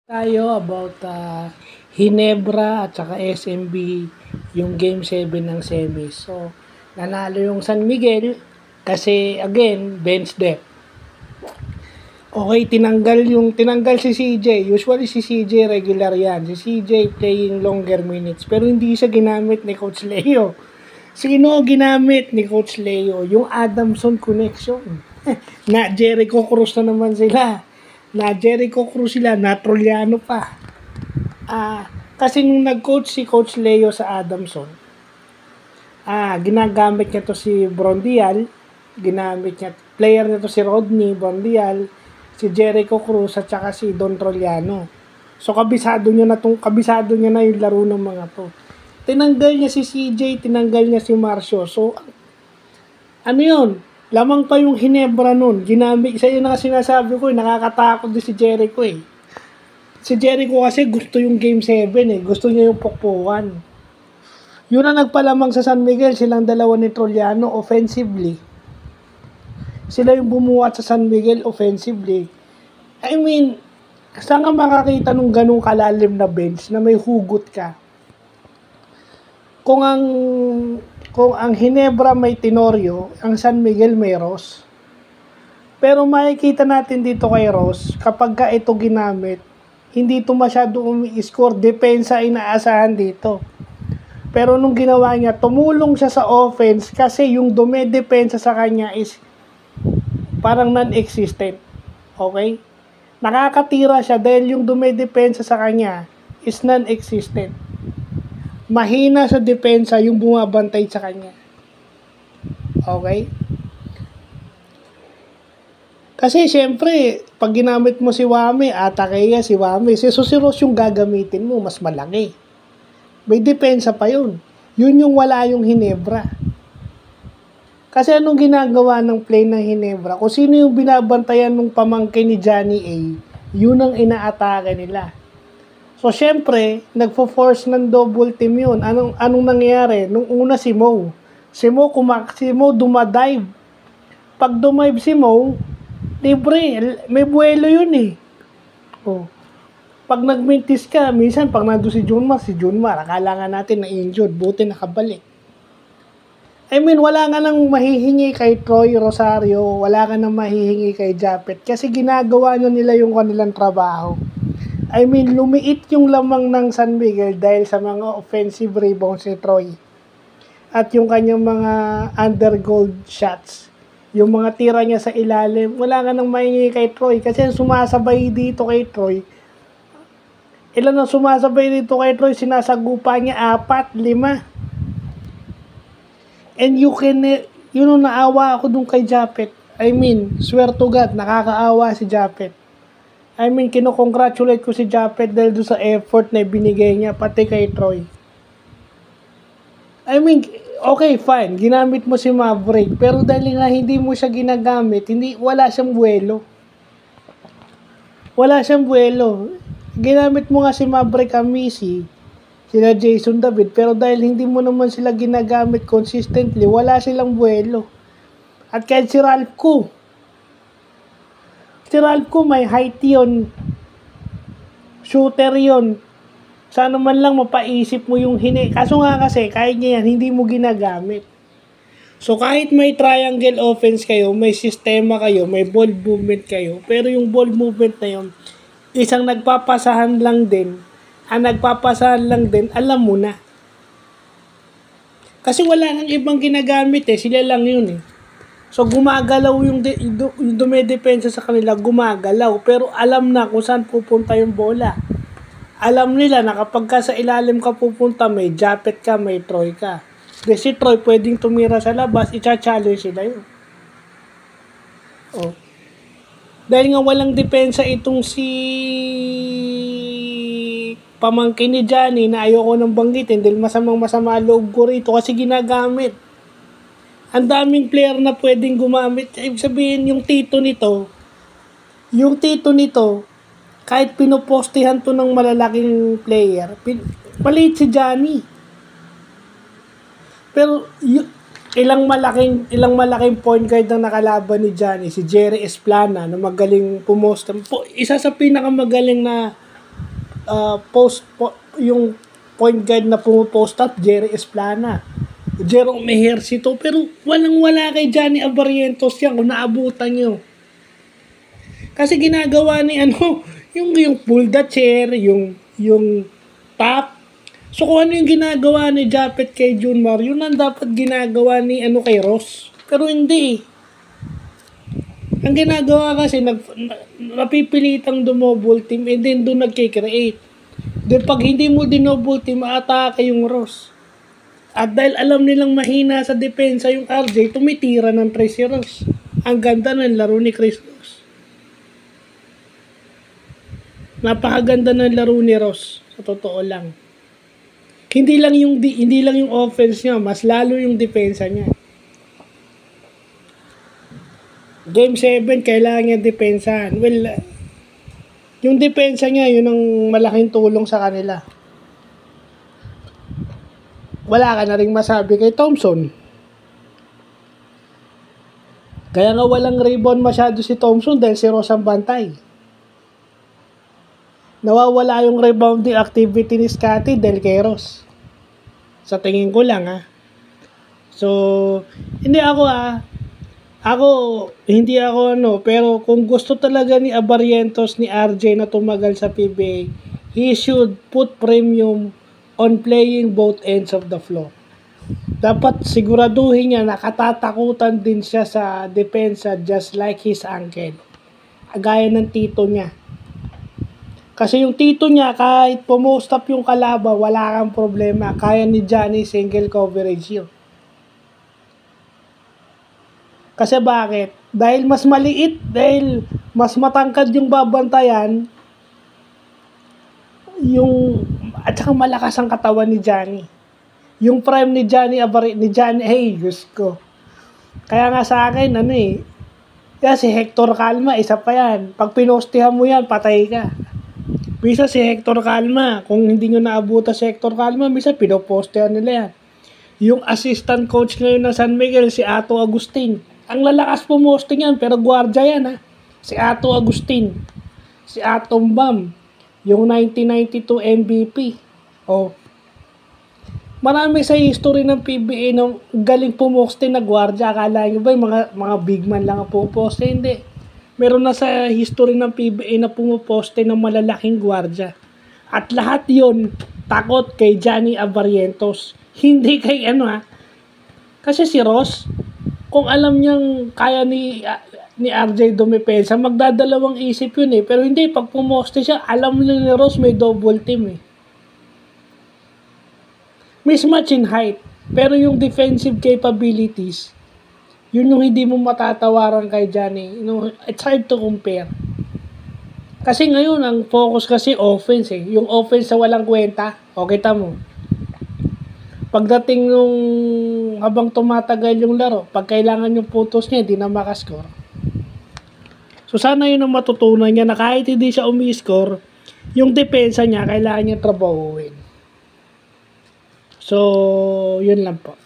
Tayo about Hinebra at saka SMB yung Game 7 ng semis. So, nanalo yung San Miguel kasi again, bench depth. Okay, tinanggal si CJ. Usually si CJ regular yan. Si CJ playing longer minutes. Pero hindi siya ginamit ni Coach Leo. Sino ginamit ni Coach Leo? Yung Adamson connection. Na Jericho Cruz na naman sila. Na Trojano pa. Kasi nung nag-coach si Coach Leo sa Adamson, ginagamit niya to si Brondial, player niya to si Rodney Brondial, si Jericho Cruz at saka si Don Trojano. So kabisado niya na yung laro ng mga to. Tinanggal niya si CJ, tinanggal niya si Marcio. So ano yun? Lamang pa yung Hinebra nun. Ginamit, isa yun na sinasabi ko, nakakatakot din si Jericho eh. Si Jericho kasi gusto yung Game 7 eh. Gusto niya yung pukpukan. Yun na nagpalamang sa San Miguel, silang dalawa ni Trojano offensively. Sila yung bumuhat sa San Miguel offensively. I mean, saan ka makakita nung ganung kalalim na bench na may hugot ka? Kung ang Hinebra may Tenorio, ang San Miguel may Ross. Pero makikita natin dito kay Ross, kapag ka ito ginamit, hindi ito masyado umi-score, depensa inaasahan dito. Pero nung ginawa niya, tumulong siya sa offense kasi yung dumedepensa sa kanya is parang non-existent. Okay? Nakakatira siya dahil yung dumedepensa sa kanya is non-existent. Mahina sa depensa yung bumabantay sa kanya. Okay? Kasi syempre, pag ginamit mo si Wame, Atakeya si Wame, si Ross yung gagamitin mo, mas malaki. May depensa pa yun. Yun yung wala yung Hinebra. Kasi anong ginagawa ng play ng Hinebra? Kung sino yung binabantayan ng pamangkin ni Johnny A, yun ang inaatake nila. So, syempre, nagpo-force ng double team yun. Anong nangyayari? Nung una si Mo. Si Mo dumadive. Pag dumive si Mo, libre. May buwelo yun eh. Oh. Pag nagmintis ka, minsan pag nandun si Junmar, akala nga natin na injured. Buti nakabalik. I mean, wala nga nang mahihingi kay Troy Rosario. Wala ka nang mahihingi kay Japet. Kasi ginagawa nila yung kanilang trabaho. I mean, lumiit yung lamang ng San Miguel dahil sa mga offensive rebounds ni Troy. At yung kanyang mga undergold shots. Yung mga tira niya sa ilalim, wala ka nang mahingi kay Troy. Kasi sumasabay dito kay Troy. Ilan ang sumasabay dito kay Troy? Sinasagupa niya 4, 5. And yun ang naawa ako dun kay Japet. I mean, swear to God, nakakaawa si Japet. I mean, kinocongratulate ko si Japet dahil doon sa effort na binigay niya, pati kay Troy. I mean, okay, fine. Ginamit mo si Maverick. Pero dahil nga hindi mo siya ginagamit, wala siyang buwelo. Ginamit mo nga si Maverick Amisi, sila Jason David, pero dahil hindi mo naman sila ginagamit consistently, wala silang buwelo. At kahit si Ralph may height yun. Shooter yun. Sana man lang mapaisip mo yung Kaso nga kasi, kahit niya yan, hindi mo ginagamit. So kahit may triangle offense kayo, may sistema kayo, may ball movement kayo, pero yung ball movement na yun, isang nagpapasahan lang din, alam mo na. Kasi wala nang ibang ginagamit sila lang yun So, gumagalaw yung dumedepensa sa kanila, gumagalaw. Pero alam na kung saan pupunta yung bola. Alam nila na kapag ka sa ilalim ka pupunta, may Japet ka, may Troy ka. Kasi si Troy pwedeng tumira sa labas, i-challenge sila yun. Oh. Dahil nga walang depensa itong si pamangkin ni Johnny na ayoko nang banggitin dahil masama loob ko rito kasi ginagamit. Ang daming player na pwedeng gumamit. Ibig sabihin, yung tito nito, kahit pinopostihan to ng malalaking player, maliit si Johnny. Pero, ilang malaking point guard ang nakalaban ni Johnny, si Jerry Esplana, na magaling pumost. Isa sa pinakamagaling na yung point guard na pumupost up, Jerry Esplana, Jerome Ejercito, pero walang-wala kay Johnny Abarrientos yan kung naabutan nyo. Kasi ginagawa ni yung pull the chair, yung top. So kung ano yung ginagawa ni Japet kay Junmar, yun ang dapat ginagawa ni kay Ross. Pero hindi. Ang ginagawa kasi, napipilitang dumobble team, and then doon nagkikreate. Then pag hindi mo dinobble team, maatake yung Ross. At dahil alam nilang mahina sa depensa yung RJ, tumitira ng 3 si Ross. Ang ganda ng laro ni Chris Ross. Napakaganda ng laro ni Ross, sa totoo lang. Hindi lang yung offense niya, mas lalo yung depensa niya. Game 7, kailangan niya depensahan. Well, yung depensa niya, yun ang malaking tulong sa kanila. Wala ka na rin masabi kay Thompson. Kaya nga walang rebound masyado si Thompson dahil si Ross ang bantay. Nawawala yung rebounding activity ni Scottie dahil kay Ross. Sa tingin ko lang So, hindi ako pero kung gusto talaga ni Abarrientos ni RJ na tumagal sa PBA, he should put premium on playing both ends of the floor. Dapat siguraduhin niya nakatatakutan din siya sa depensa just like his uncle. Gaya ng tito niya. Kasi yung tito niya, kahit pumost up yung kalaban, wala kang problema. Kaya ni Johnny single coverage yun. Kasi bakit? Dahil mas maliit, dahil mas matangkad yung babantayan, at saka malakas ang katawan ni Johnny. Yung prime ni Johnny, Diyos ko. Kaya nga sa akin, kaya si Hector Calma, isa pa yan. Pag pinostihan mo yan, patay ka. Bisa si Hector Calma, kung hindi nyo naabuta si Hector Calma, bisa pinopostehan nila yan. Yung assistant coach ngayon ng San Miguel, si Ato Agustin. Ang lalakas pumosting yan, pero guardia yan Si Ato Agustin. Si Atom Bam. Yung 1992 MVP. Marami sa history ng PBA ng galing pumosting na guardia. Akala nyo ba yung mga big man lang ang puposte? Hindi. Meron na sa history ng PBA na pumuposte ng malalaking guardia. At lahat yon takot kay Johnny Abarrientos. Hindi kay Kasi si Ross, kung alam niyang kaya ni RJ dumepensa, magdadalawang isip yun Pero hindi, pag pumoste siya, alam ni Ross may double team Mismatch in height. Pero yung defensive capabilities, yun yung hindi mo matatawaran kay Johnny. It's hard to compare. Kasi ngayon, ang focus kasi offense Yung offense sa walang kwenta, kita mo. Pagdating nung habang tumatagal yung laro, pag kailangan yung putos niya, hindi na makascore. So sana yun ang matutunan niya na kahit hindi siya umi-score, yung depensa niya, kailangan niya trabahuin. So, yun lang po.